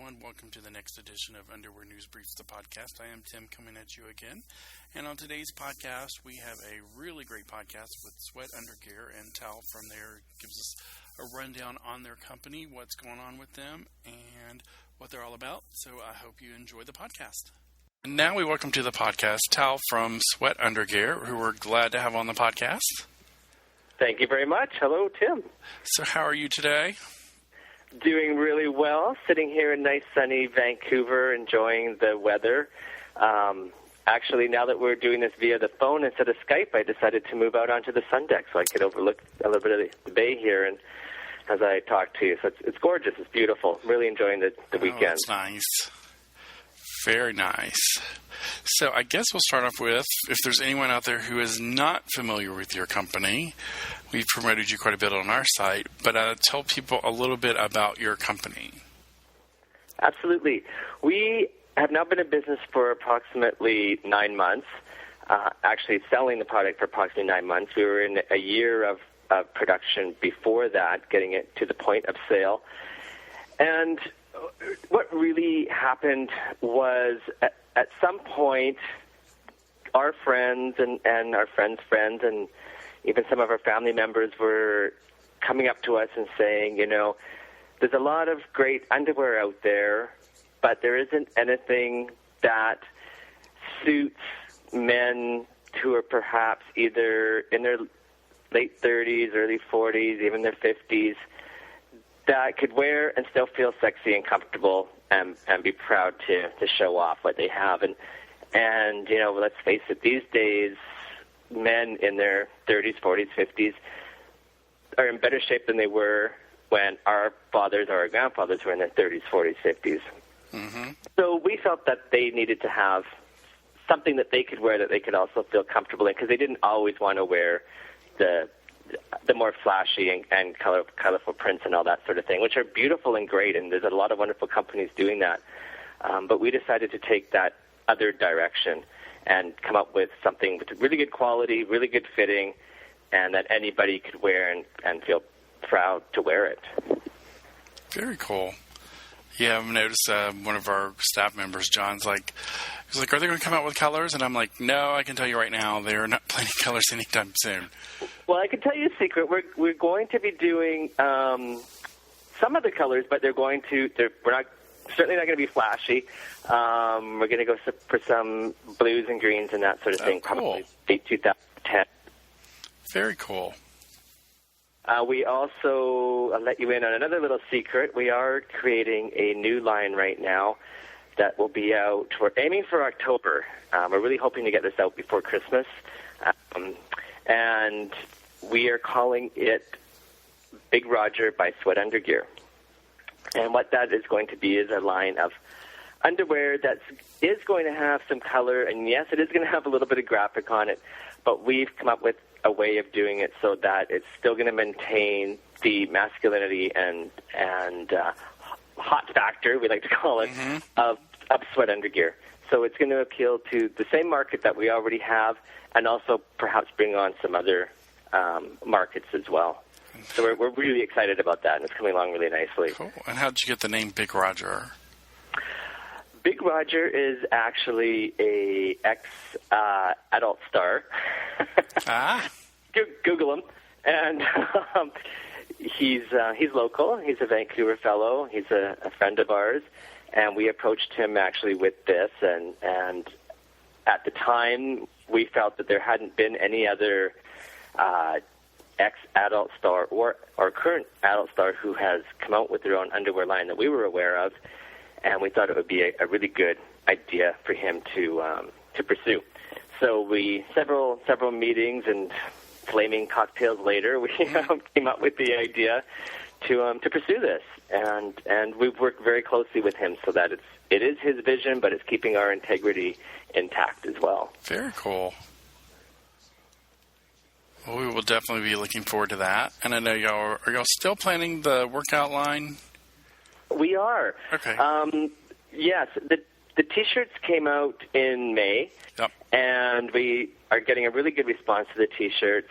everyone. Welcome to the next edition of Underwear News Briefs, the podcast. I am Tim, coming at you again. And on today's podcast, we have a really great podcast with Sweat Undergear, and Tal from there gives us a rundown on their company, what's going on with them, and what they're all about. So I hope you enjoy the podcast. And now we welcome to the podcast Tal from Sweat Undergear, who we're glad to have on the podcast. Thank you very much. Hello, Tim. So how are you today? Doing really well. Sitting here in nice sunny Vancouver, enjoying the weather. Actually, now that we're doing this via the phone instead of Skype, I decided to move out onto the sun deck so I could overlook a little bit of the bay here and as I talk to you. So it's gorgeous. It's beautiful. Really enjoying the weekend. That's nice. Very nice. So I guess we'll start off with, if there's anyone out there who is not familiar with your company, we've promoted you quite a bit on our site, but tell people a little bit about your company. Absolutely. We have now been in business for approximately 9 months, actually selling the product for approximately 9 months. We were in a year of production before that, getting it to the point of sale. And what really happened was at some point, our friends and our friends' friends and even some of our family members were coming up to us and saying, you know, there's a lot of great underwear out there, but there isn't anything that suits men who are perhaps either in their late 30s, early 40s, even their 50s, that could wear and still feel sexy and comfortable and be proud to show off what they have. And you know, let's face it, these days, men in their 30s, 40s, 50s are in better shape than they were when our fathers or our grandfathers were in their 30s, 40s, 50s. Mm-hmm. So we felt that they needed to have something that they could wear that they could also feel comfortable in, because they didn't always want to wear the more flashy and colorful prints and all that sort of thing, which are beautiful and great, and there's a lot of wonderful companies doing that. But we decided to take that other direction and come up with something with really good quality, really good fitting, and that anybody could wear and feel proud to wear it. Very cool. Yeah, I've noticed one of our staff members, John's like, he's like, are they going to come out with colors? And I'm like, no, I can tell you right now, they're not planning colors anytime soon. Well, I can tell you a secret. We're going to be doing some of the colors, but we're certainly not going to be flashy. We're going to go for some blues and greens and that sort of thing. Cool. Probably late 2010. Very cool. We also, I'll let you in on another little secret. We are creating a new line right now that will be out. We're aiming for October. We're really hoping to get this out before Christmas. And we are calling it Big Roger by Sweat Undergear. And what that is going to be is a line of underwear that is going to have some color. And yes, it is going to have a little bit of graphic on it. But we've come up with a way of doing it so that it's still going to maintain the masculinity and hot factor, we like to call it, mm-hmm. of Sweat Undergear. So it's going to appeal to the same market that we already have, and also perhaps bring on some other markets as well. So we're really excited about that, and it's coming along really nicely. Cool. And how did you get the name Big Roger? Big Roger is actually a ex-adult star. Google him. And he's local. He's a Vancouver fellow. He's a friend of ours. And we approached him actually with this. And at the time, we felt that there hadn't been any other ex-adult star or current adult star who has come out with their own underwear line that we were aware of. And we thought it would be a really good idea for him to pursue. So several meetings and flaming cocktails later, we came up with the idea to pursue this. And we've worked very closely with him so that it is his vision, but it's keeping our integrity intact as well. Very cool. Well, we will definitely be looking forward to that. And I know are y'all still planning the workout line? We are. Okay. Yes, the T-shirts came out in May, yep. And we are getting a really good response to the T-shirts.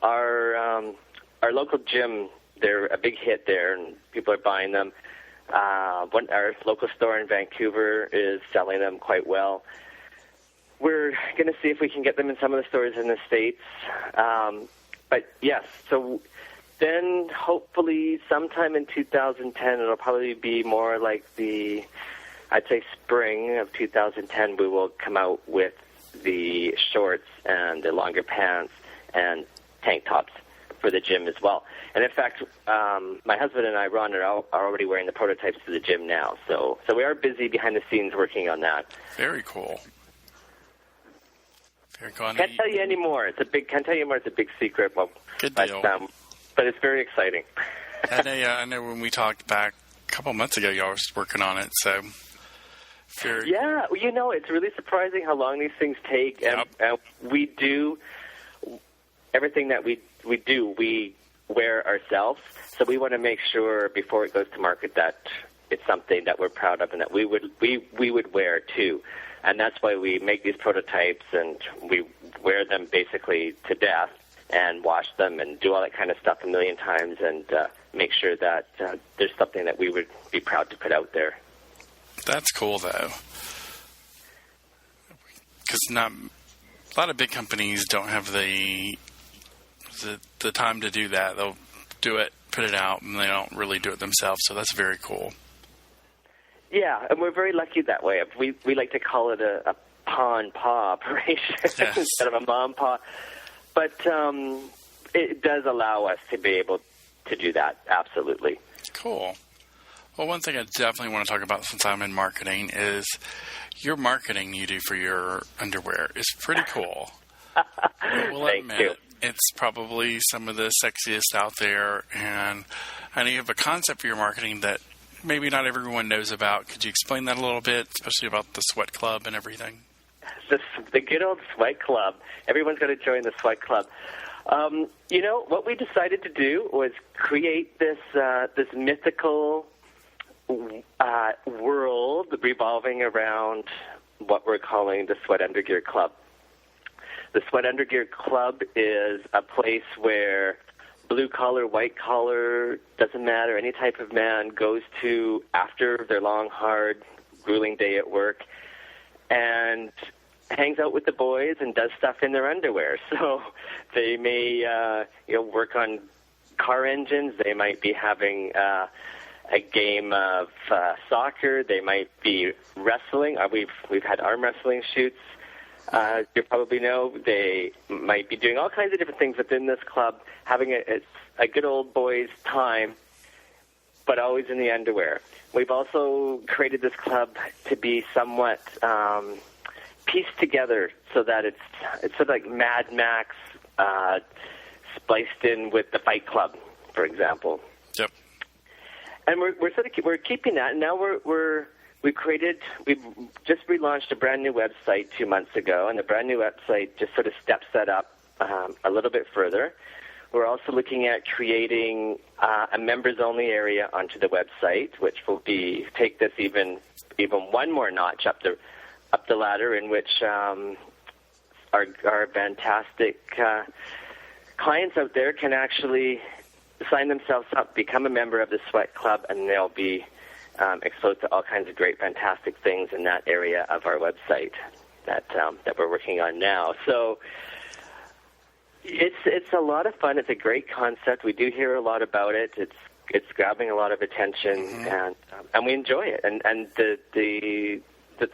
Our local gym, they're a big hit there, and people are buying them. Our local store in Vancouver is selling them quite well. We're going to see if we can get them in some of the stores in the States. But yes, so then hopefully sometime in 2010, it'll probably be more like I'd say spring of 2010, we will come out with the shorts and the longer pants and tank tops for the gym as well. And in fact, my husband and I, Ron, are already wearing the prototypes to the gym now. So we are busy behind the scenes working on that. Very cool. Very cool. Can't tell you any more. Can't tell you more. It's a big secret. Well, good deal. But it's very exciting. I know when we talked back a couple months ago, y'all were working on it. So. Yeah, it's really surprising how long these things take, and we do everything that we do. We wear ourselves, so we want to make sure before it goes to market that it's something that we're proud of and that we would wear too. And that's why we make these prototypes and we wear them basically to death and wash them and do all that kind of stuff a million times and make sure that there's something that we would be proud to put out there. That's cool, though, because a lot of big companies don't have the time to do that. They'll do it, put it out, and they don't really do it themselves. So that's very cool. Yeah, and we're very lucky that way. We like to call it a pa and pa operation instead of a mom and pa. But it does allow us to be able to do that. Absolutely. Cool. Well, one thing I definitely want to talk about since I'm in marketing is your marketing you do for your underwear is pretty cool. We'll admit it. It's probably some of the sexiest out there, and I know you have a concept for your marketing that maybe not everyone knows about. Could you explain that a little bit, especially about the Sweat Club and everything? The good old Sweat Club. Everyone's got to join the Sweat Club. What we decided to do was create this mythical world revolving around what we're calling the Sweat Undergear Club. The Sweat Undergear Club is a place where blue collar, white collar, doesn't matter, any type of man goes to after their long, hard, grueling day at work and hangs out with the boys and does stuff in their underwear. So they may work on car engines. They might be having a game of soccer. They might be wrestling. We've had arm wrestling shoots. You probably know they might be doing all kinds of different things within this club, having a good old boys' time, but always in the underwear. We've also created this club to be somewhat pieced together so that it's sort of like Mad Max spliced in with the Fight Club, for example. Yep. And we're keeping that. And now we've just relaunched a brand new website 2 months ago, and the brand new website just sort of steps that up a little bit further. We're also looking at creating a members-only area onto the website, which will take this even one more notch up the ladder, in which our fantastic clients out there can actually sign themselves up, become a member of the Sweat Club, and they'll be exposed to all kinds of great, fantastic things in that area of our website that we're working on now. So it's a lot of fun. It's a great concept. We do hear a lot about it. It's grabbing a lot of attention, mm-hmm. and we enjoy it. And the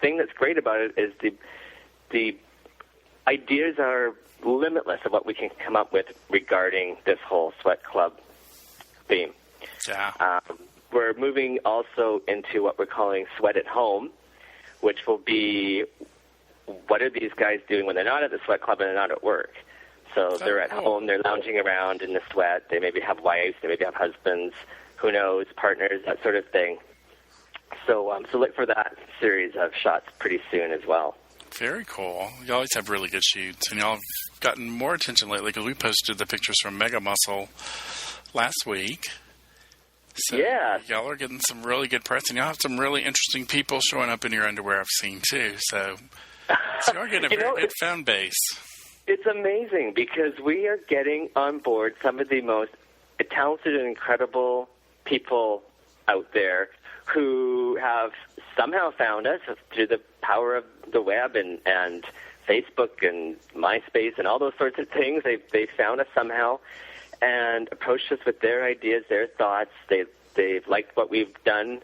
thing that's great about it is the ideas are limitless of what we can come up with regarding this whole Sweat Club theme. Yeah. We're moving also into what we're calling Sweat at Home, which will be what are these guys doing when they're not at the Sweat Club and they're not at work. So they're at home, they're lounging around in the sweat, they maybe have wives, they maybe have husbands, who knows, partners, that sort of thing. So look for that series of shots pretty soon as well. Very cool. You always have really good shoots, and y'all have gotten more attention lately because we posted the pictures from Mega Muscle last week. So yeah. Y'all are getting some really good press, and y'all have some really interesting people showing up in your underwear I've seen too. So you're getting a very good fan base. It's amazing because we are getting on board some of the most talented and incredible people out there who have somehow found us through the power of the web and Facebook and MySpace and all those sorts of things. They found us somehow and approached us with their ideas, their thoughts. They've liked what we've done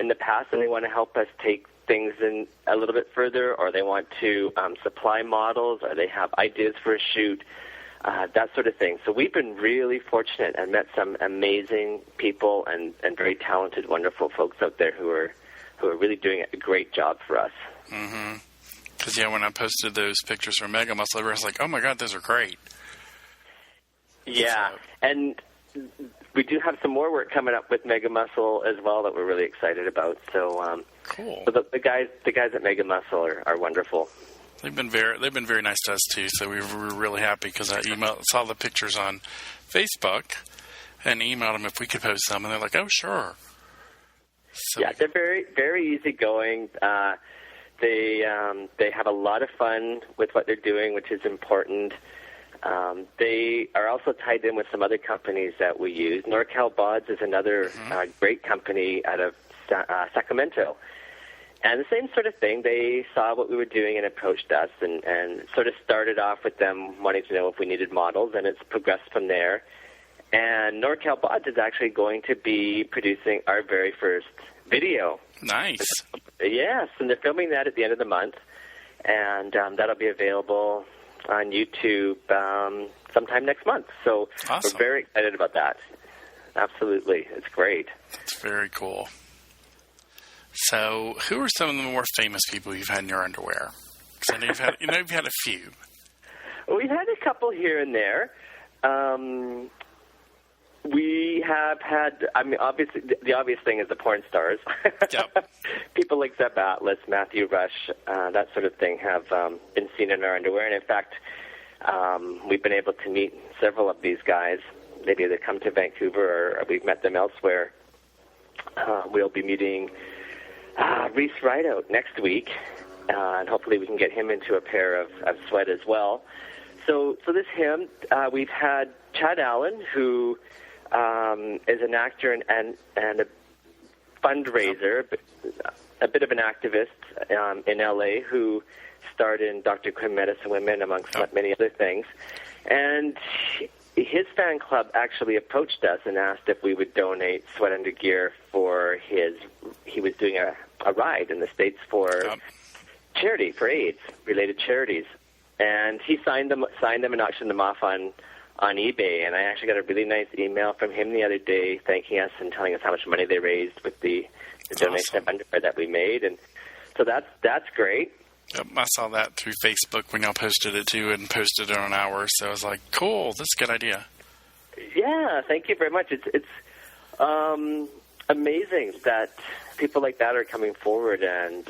in the past, and they want to help us take things in a little bit further, or they want to supply models, or they have ideas for a shoot, that sort of thing. So we've been really fortunate and met some amazing people and very talented, wonderful folks out there who are really doing a great job for us. Mm-hmm. Because, when I posted those pictures from Mega Muscle, I was like, oh, my God, those are great. Yeah, and we do have some more work coming up with Mega Muscle as well that we're really excited about. So, cool. So the guys at Mega Muscle are wonderful. They've been very nice to us too. So we were really happy because I saw the pictures on Facebook and emailed them if we could post some, and they're like, "Oh, sure." So yeah, they're very very easygoing. They have a lot of fun with what they're doing, which is important. They are also tied in with some other companies that we use. NorCal Bods is another great company out of Sacramento. And the same sort of thing, they saw what we were doing and approached us and sort of started off with them wanting to know if we needed models, and it's progressed from there. And NorCal Bods is actually going to be producing our very first video. Nice. Yes, and they're filming that at the end of the month, and that'll be available on YouTube sometime next month. So awesome. We're very excited about that. Absolutely. It's great. That's very cool. So who are some of the more famous people you've had in your underwear? Because I know you've had a few. We've had a couple here and there. We have had, obviously, the obvious thing is the porn stars. Yep. People like Zeb Atlas, Matthew Rush, that sort of thing have been seen in our underwear. And in fact, we've been able to meet several of these guys. They've either come to Vancouver or we've met them elsewhere. We'll be meeting Reese Rideout next week, and hopefully we can get him into a pair of sweat as well. So this him, we've had Chad Allen, who is an actor and a fundraiser, a bit of an activist in L.A., who starred in Dr. Quinn Medicine Women, amongst many other things. And his fan club actually approached us and asked if we would donate sweat under gear for he was doing a ride in the States for charity, for AIDS-related charities. And he signed them and auctioned them off on eBay. And I actually got a really nice email from him the other day thanking us and telling us how much money they raised with the donation of underwear that we made. And so that's great. Yep, I saw that through Facebook when y'all posted it too, and posted it on ours. So I was like, cool, that's a good idea. Yeah, thank you very much. It's amazing that people like that are coming forward and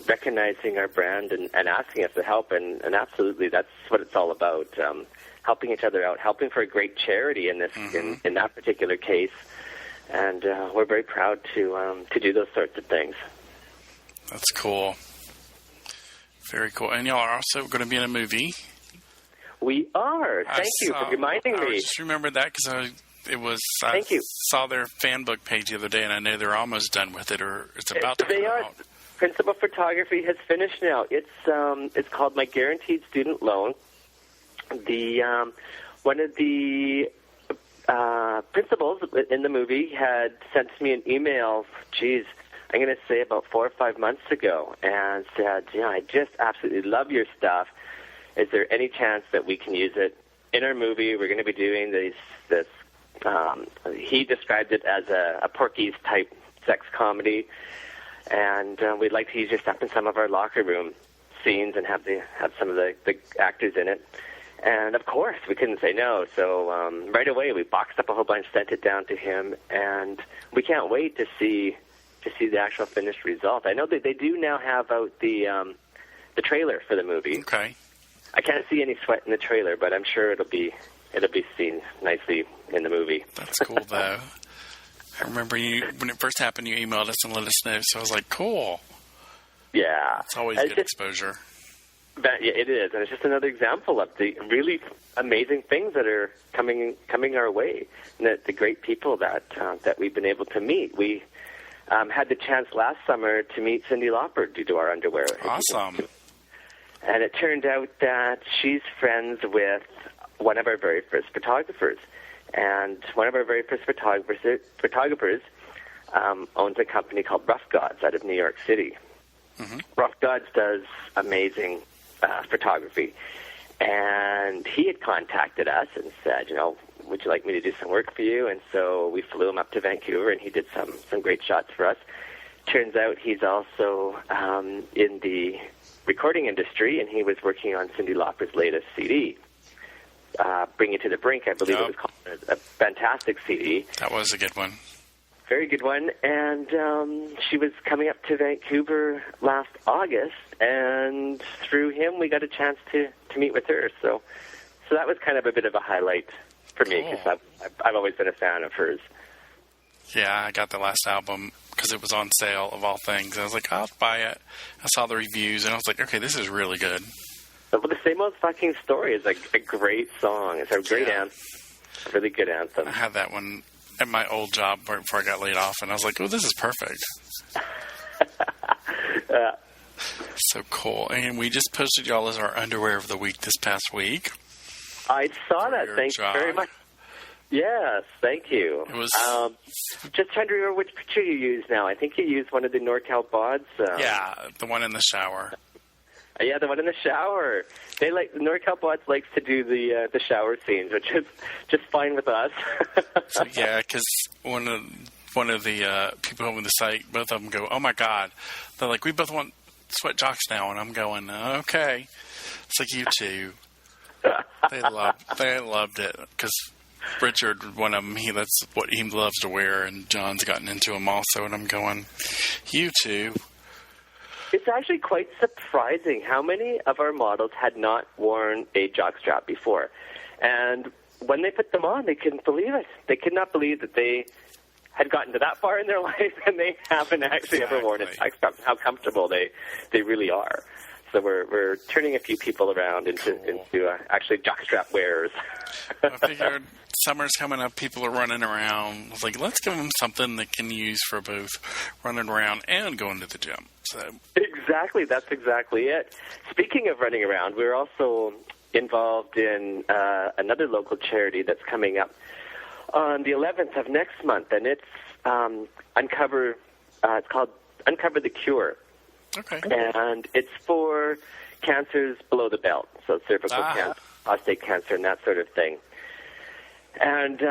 recognizing our brand and asking us to help. And absolutely, that's what it's all about, helping each other out, helping for a great charity in this in that particular case. And we're very proud to do those sorts of things. That's cool. Very cool. And y'all are also going to be in a movie. We are. Thank you for reminding me. I just remembered that because I saw their fan book page the other day, and I know they're almost done with it, or it's about to come out. Principal photography has finished now. It's called My Guaranteed Student Loan. The one of the principals in the movie had sent me an email. I'm going to say about 4 or 5 months ago, and said, I just absolutely love your stuff. Is there any chance that we can use it in our movie? We're going to be doing this. He described it as a Porky's type sex comedy, and we'd like to use your stuff in some of our locker room scenes and have some of the actors in it. And of course, we couldn't say no. So right away, we boxed up a whole bunch, sent it down to him, and we can't wait to see the actual finished result. I know that they do now have out the trailer for the movie. Okay. I can't see any sweat in the trailer, but I'm sure it'll be seen nicely in the movie. That's cool, though. I remember when it first happened, you emailed us and let us know. So I was like, cool. Yeah. It's always good exposure. Yeah, it is, and it's just another example of the really amazing things that are coming our way, and the great people that we've been able to meet. We had the chance last summer to meet Cyndi Lauper due to our underwear. Awesome. And it turned out that she's friends with one of our very first photographers. And one of our very first photographers owns a company called Rough Gods out of New York City. Mm-hmm. Rough Gods does amazing photography. And he had contacted us and said, would you like me to do some work for you? And so we flew him up to Vancouver, and he did some great shots for us. Turns out he's also in the recording industry, and he was working on Cyndi Lauper's latest CD, Bring It to the Brink, I believe it was called. A fantastic CD. That was a good one. Very good one. And she was coming up to Vancouver last August, and through him we got a chance to meet with her. So that was kind of a bit of a highlight for me, because I've always been a fan of hers. Yeah, I got the last album because it was on sale, of all things. I was like, I'll buy it. I saw the reviews, and I was like, okay, this is really good. But the Same Old Fucking Story is a great song. It's a great anthem. A really good anthem. I had that one at my old job right before I got laid off, and I was like, oh, this is perfect. So cool. And we just posted y'all as our underwear of the week this past week. I saw that. Thanks very much. Yes, thank you. It was just trying to remember which picture you used now. I think you used one of the NorCal Bods. Yeah, the one in the shower. Yeah, the one in the shower. NorCal Bods likes to do the shower scenes, which is just fine with us. So, yeah, because one of the people over the site, both of them go, "Oh my God!" They're like, "We both want sweat jocks now," and I'm going, "Okay." It's like you two. They loved it because Richard, one of them, that's what he loves to wear, and John's gotten into them also, and I'm going, you two. It's actually quite surprising how many of our models had not worn a jockstrap before. And when they put them on, they couldn't believe it. They could not believe that they had gotten to that far in their life and they haven't actually ever worn a jockstrap, how comfortable they really are. So we're turning a few people around into actually jockstrap wearers. I figured summer's coming up, people are running around. I was like, let's give them something they can use for both running around and going to the gym. So exactly, that's exactly it. Speaking of running around, we're also involved in another local charity that's coming up on the 11th of next month, and it's it's called Uncover the Cure. Okay. And it's for cancers below the belt, so cervical cancer, prostate cancer, and that sort of thing. And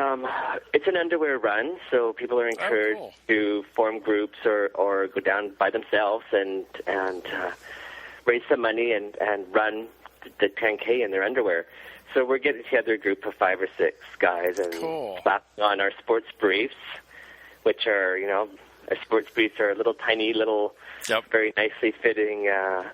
it's an underwear run, so people are encouraged to form groups or go down by themselves and raise some money and run the 10K in their underwear. So we're getting together a group of 5 or 6 guys and slapping on our sports briefs, which are, our sports briefs are little tiny very nicely fitting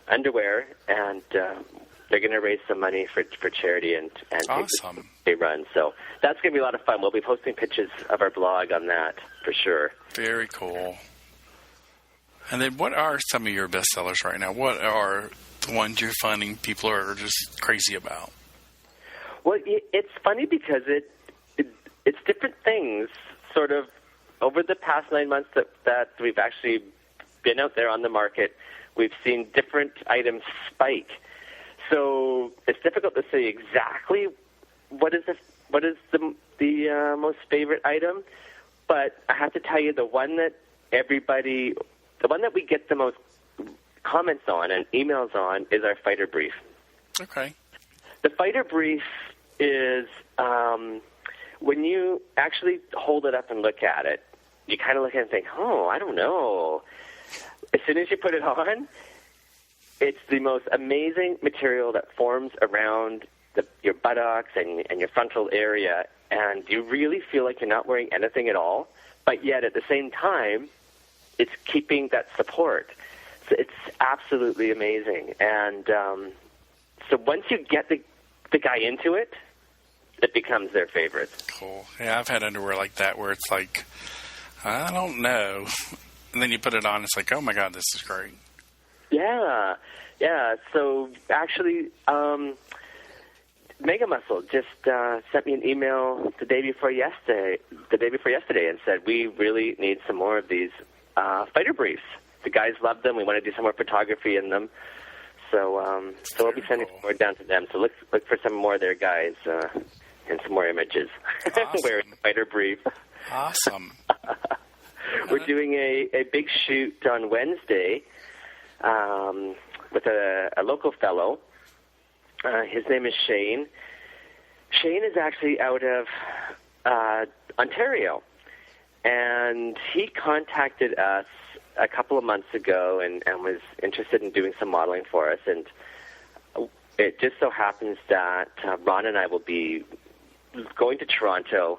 underwear, and they're going to raise some money for charity and awesome. Take the run. So that's going to be a lot of fun. We'll be posting pictures of our blog on that for sure. Very cool. And then what are some of your best sellers right now? What are the ones you're finding people are just crazy about? Well, it's funny because it's different things sort of over the past 9 months that we've actually been out there on the market. We've seen different items spike. So it's difficult to say exactly what is the most favorite item, but I have to tell you the one that we get the most comments on and emails on is our fighter brief. Okay. The fighter brief is when you actually hold it up and look at it, you kind of look at it and think, I don't know. As soon as you put it on, it's the most amazing material that forms around your buttocks and your frontal area, and you really feel like you're not wearing anything at all, but yet at the same time, it's keeping that support. So it's absolutely amazing. And so once you get the guy into it, it becomes their favorite. Cool. Yeah, I've had underwear like that where it's like, I don't know. And then you put it on, it's like, oh my God, this is great. Yeah. So actually, Mega Muscle just sent me an email the day before yesterday and said, we really need some more of these fighter briefs. The guys love them. We want to do some more photography in them. So we'll be sending some more down to them. So look for some more of their guys and some more images wearing the fighter brief. Awesome. We're doing a big shoot on Wednesday with a local fellow. His name is Shane. Shane is actually out of Ontario, and he contacted us a couple of months ago and was interested in doing some modeling for us. And it just so happens that Ron and I will be going to Toronto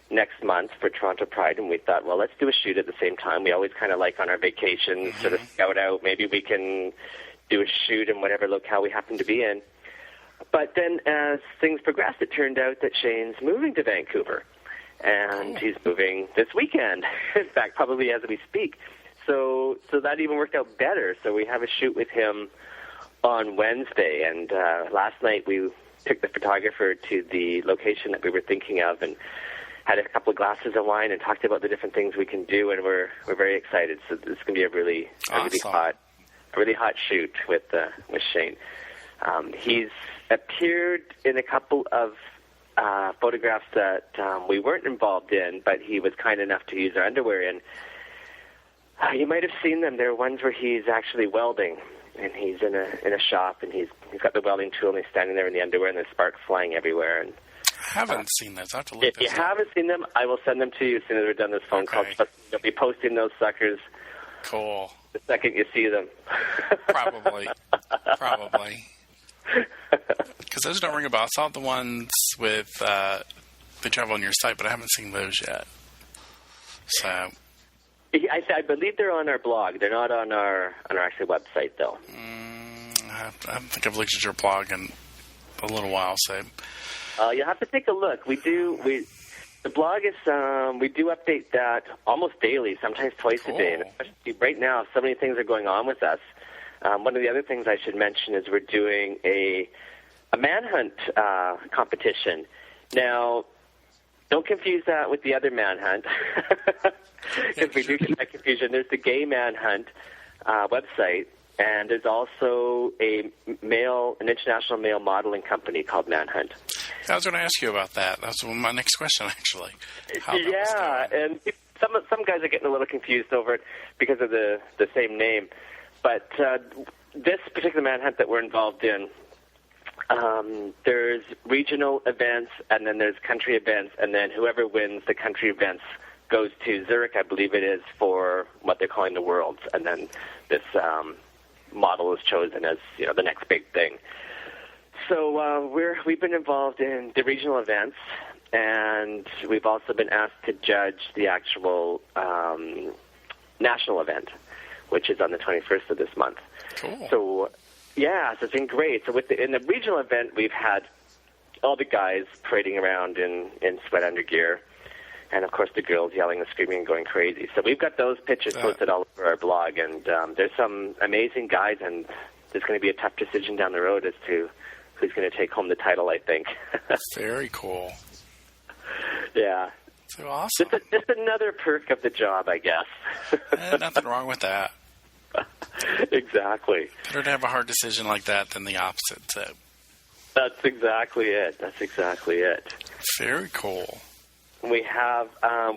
next month for Toronto Pride, and we thought, well, let's do a shoot at the same time. We always kind of like on our vacations sort of scout out. Maybe we can do a shoot in whatever locale we happen to be in. But then as things progressed, it turned out that Shane's moving to Vancouver, and he's moving this weekend. In fact, probably as we speak. So that even worked out better. So we have a shoot with him on Wednesday, and last night we took the photographer to the location that we were thinking of and had a couple of glasses of wine and talked about the different things we can do, and we're very excited. So this is going to be a really hot shoot with Shane. He's appeared in a couple of photographs that we weren't involved in, but he was kind enough to use our underwear in. You might have seen them. There are ones where he's actually welding, and he's in a shop, and he's got the welding tool, and he's standing there in the underwear, and there's sparks flying everywhere. And I haven't seen those. I have to look if you haven't seen them, I will send them to you as soon as we're done this phone call. But you'll be posting those suckers. Cool. The second you see them. Probably. Because those don't ring a bell. I saw the ones with they travel on your site, but I haven't seen those yet. So I believe they're on our blog. They're not on our actual website, though. I think I've looked at your blog in a little while. So you'll have to take a look. The blog is we do update that almost daily, sometimes twice a day. And especially right now, so many things are going on with us. One of the other things I should mention is we're doing a manhunt competition. Now, don't confuse that with the other manhunt, because we do get that confusion. There's the Gay Manhunt website, and there's also an international male modeling company called Manhunt. I was going to ask you about that. That's my next question, actually. And some guys are getting a little confused over it because of the same name. But this particular manhunt that we're involved in, there's regional events, and then there's country events, and then whoever wins the country events goes to Zurich, I believe it is, for what they're calling the Worlds, and then this model is chosen as the next big thing. So we've been involved in the regional events, and we've also been asked to judge the actual national event, which is on the 21st of this month. Cool. So, so it's been great. So in the regional event, we've had all the guys parading around in sweat undergear, and, of course, the girls yelling and screaming and going crazy. So we've got those pictures posted all over our blog, and there's some amazing guys, and there's going to be a tough decision down the road as to who's going to take home the title, I think. Very cool. Yeah. So awesome. Just another perk of the job, I guess. Nothing wrong with that. Exactly. Better to have a hard decision like that than the opposite. So. That's exactly it. Very cool. We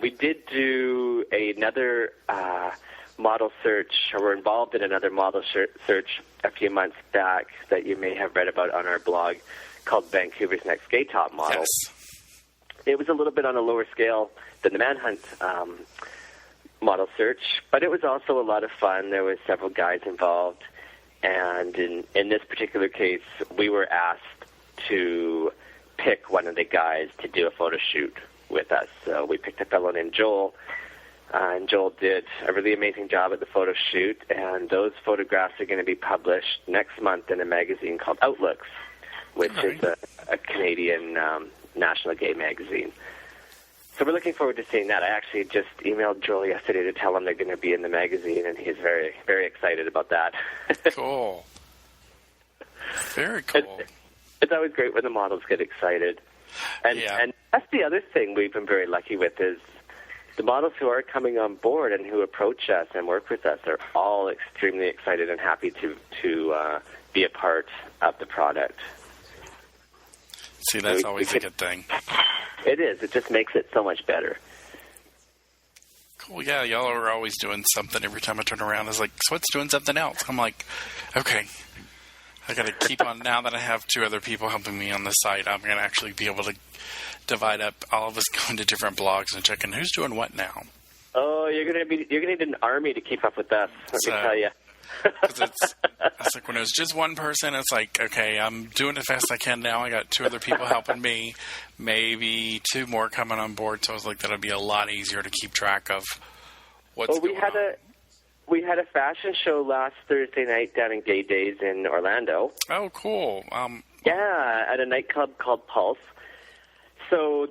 did do another model search, or we're involved in another model search a few months back that you may have read about on our blog, called Vancouver's Next Gay Top Model. Yes. It was a little bit on a lower scale than the Manhunt model search, but it was also a lot of fun. There were several guys involved, and in this particular case, we were asked to pick one of the guys to do a photo shoot with us. So we picked a fellow named Joel, and Joel did a really amazing job at the photo shoot, and those photographs are going to be published next month in a magazine called Outlooks, which is a Canadian national gay magazine. So we're looking forward to seeing that. I actually just emailed Joel yesterday to tell him they're going to be in the magazine, and he's very, very excited about that. Cool. Very cool. It's always great when the models get excited. And that's the other thing we've been very lucky with is the models who are coming on board and who approach us and work with us are all extremely excited and happy to be a part of the product. See, that's always a good thing. It is. It just makes it so much better. Cool. Yeah, y'all are always doing something. Every time I turn around, it's like, Sweat's doing something else. I'm like, okay, I got to keep on. Now that I have 2 other people helping me on the site, I'm going to actually be able to divide up all of us going to different blogs and checking who's doing what now. Oh, you're gonna need an army to keep up with us. Let me tell you. It's like when it was just one person, it's like, okay, I'm doing it fast as I can now. I got 2 other people helping me, maybe 2 more coming on board. So I was like, that'll be a lot easier to keep track of what's going on. We had a fashion show last Thursday night down in Gay Days in Orlando. Oh, cool. Yeah, at a nightclub called Pulse. So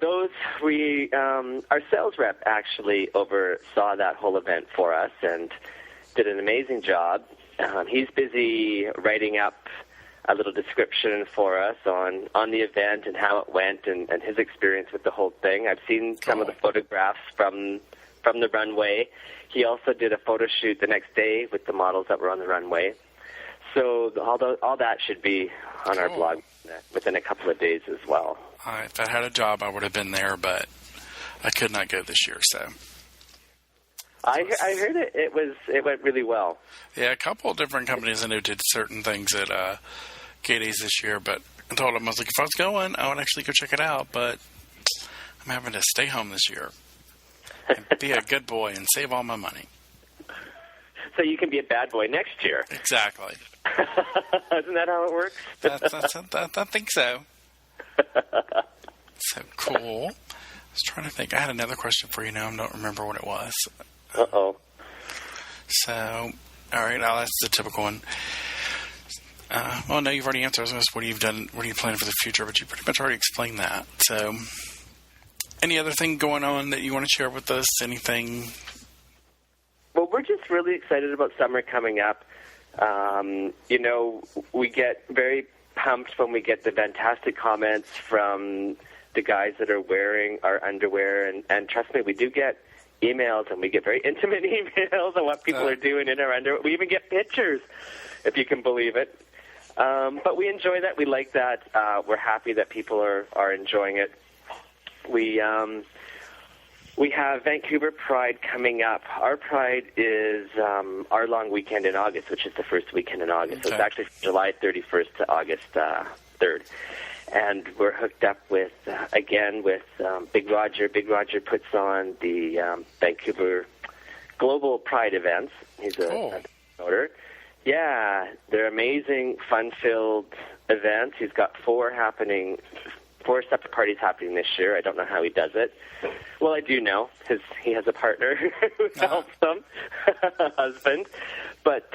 our sales rep actually oversaw that whole event for us and did an amazing job. He's busy writing up a little description for us on the event and how it went and his experience with the whole thing. I've seen some of the photographs from the runway. He also did a photo shoot the next day with the models that were on the runway. So all that should be on our blog within a couple of days as well. If I had a job, I would have been there, but I could not go this year. So I heard it went really well. Yeah, a couple of different companies I know did certain things at Gay Days this year, but I told them, I was like, if I was going, I would actually go check it out, but I'm having to stay home this year and be a good boy and save all my money. So you can be a bad boy next year. Exactly. Isn't that how it works? I think so. So cool. I was trying to think. I had another question for you now. I don't remember what it was. Uh-oh. So, all right, I'll ask the typical one. Well, no, you've already answered. I was going to ask what you've done, what are you planning for the future, but you pretty much already explained that. So, any other thing going on that you want to share with us? Anything? Well, we're just really excited about summer coming up. We get very pumped when we get the fantastic comments from the guys that are wearing our underwear. And trust me, we do get emails, and we get very intimate emails on what people are doing in our underwear. We even get pictures, if you can believe it. But we enjoy that. We like that. We're happy that people are enjoying it. We have Vancouver Pride coming up. Our Pride is our long weekend in August, which is the first weekend in August. Okay. So it's actually July 31st to August 3rd. And we're hooked up with Big Roger. Big Roger puts on the Vancouver Global Pride events. He's a promoter. Yeah, they're amazing, fun-filled events. He's got 4 separate parties happening this year. I don't know how he does it. Well, I do know, because he has a partner who helps him, a husband. But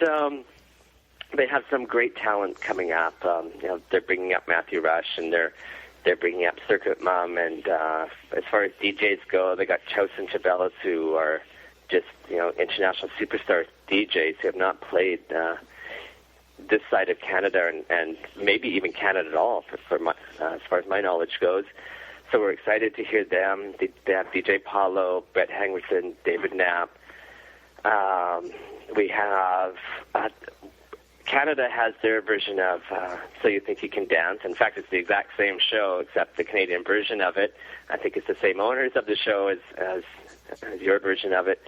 they have some great talent coming up. They're bringing up Matthew Rush, and they're bringing up Circuit Mom. And as far as DJs go, they got Chouse and Chabelis, who are just international superstar DJs who have not played this side of Canada and maybe even Canada at all, as far as my knowledge goes. So we're excited to hear them. They have DJ Paulo, Brett Hangerson, David Knapp. We have Canada has their version of So You Think You Can Dance. In fact, it's the exact same show, except the Canadian version of it. I think it's the same owners of the show as your version of it.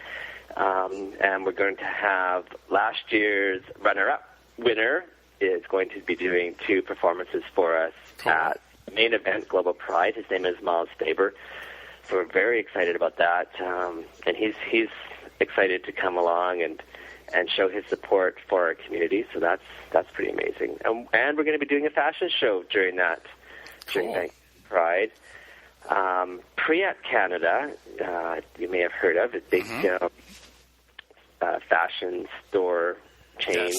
And we're going to have last year's winner is going to be doing 2 performances for us at main event Global Pride. His name is Miles Faber. So we're very excited about that. And he's excited to come along and show his support for our community. So that's pretty amazing. And we're going to be doing a fashion show during Vancouver Pride. Priat Canada, you may have heard of, a big fashion store chain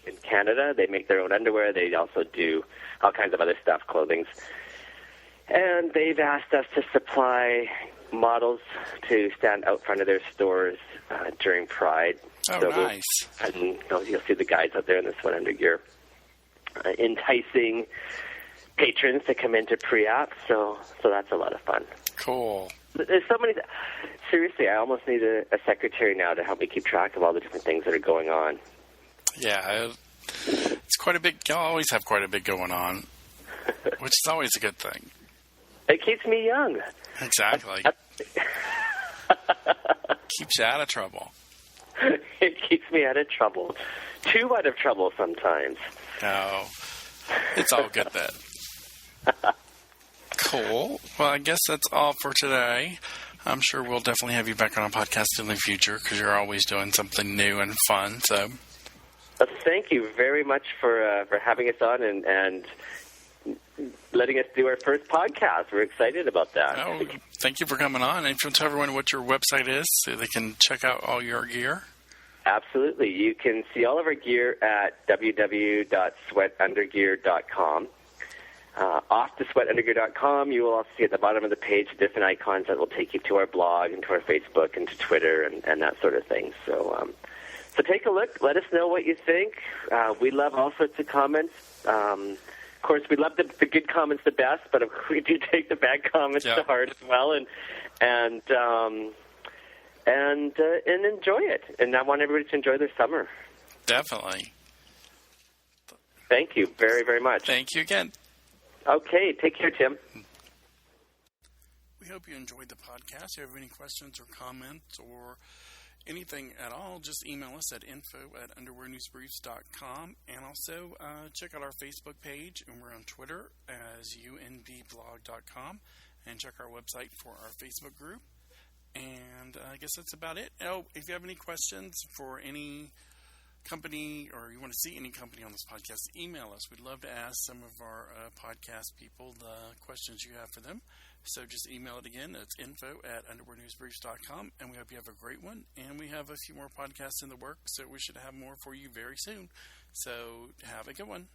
in Canada. They make their own underwear. They also do all kinds of other stuff, clothing. And they've asked us to supply models to stand out front of their stores during Pride. Oh, so nice. And you'll see the guys out there in the sweat under gear enticing patrons to come into pre-op, so that's a lot of fun. Cool. There's so many. Seriously, I almost need a secretary now to help me keep track of all the different things that are going on. Yeah, it's quite a bit. You'll always have quite a bit going on, which is always a good thing. It keeps me young. Exactly. Keeps you out of trouble. It keeps me out of trouble. Too out of trouble sometimes. No, it's all good then. Cool. Well, I guess that's all for today. I'm sure we'll definitely have you back on a podcast in the future because you're always doing something new and fun. So, thank you very much for having us on and letting us do our first podcast. We're excited about that. Oh, thank you for coming on. And if you'll tell everyone what your website is so they can check out all your gear. Absolutely. You can see all of our gear at www.sweatundergear.com. Off to sweatundergear.com, you will also see at the bottom of the page different icons that will take you to our blog and to our Facebook and to Twitter and that sort of thing. So take a look. Let us know what you think. We love all sorts of comments. Of course, we love the good comments the best, but we do take the bad comments to heart as well, and enjoy it. And I want everybody to enjoy their summer. Definitely. Thank you very, very much. Thank you again. Okay, take care, Tim. We hope you enjoyed the podcast. If you have any questions or comments or anything at all, just email us at info@underwearnewsbriefs.com. And also check out our Facebook page, and we're on Twitter as UNB0006, and check our website for our Facebook group. And I guess that's about it. Oh, if you have any questions for any company or you want to see any company on this podcast, email us. We'd love to ask some of our podcast people the questions you have for them. So just email it again. It's info@underwearnewsbriefs.com, and we hope you have a great one. And we have a few more podcasts in the works, so we should have more for you very soon. So have a good one.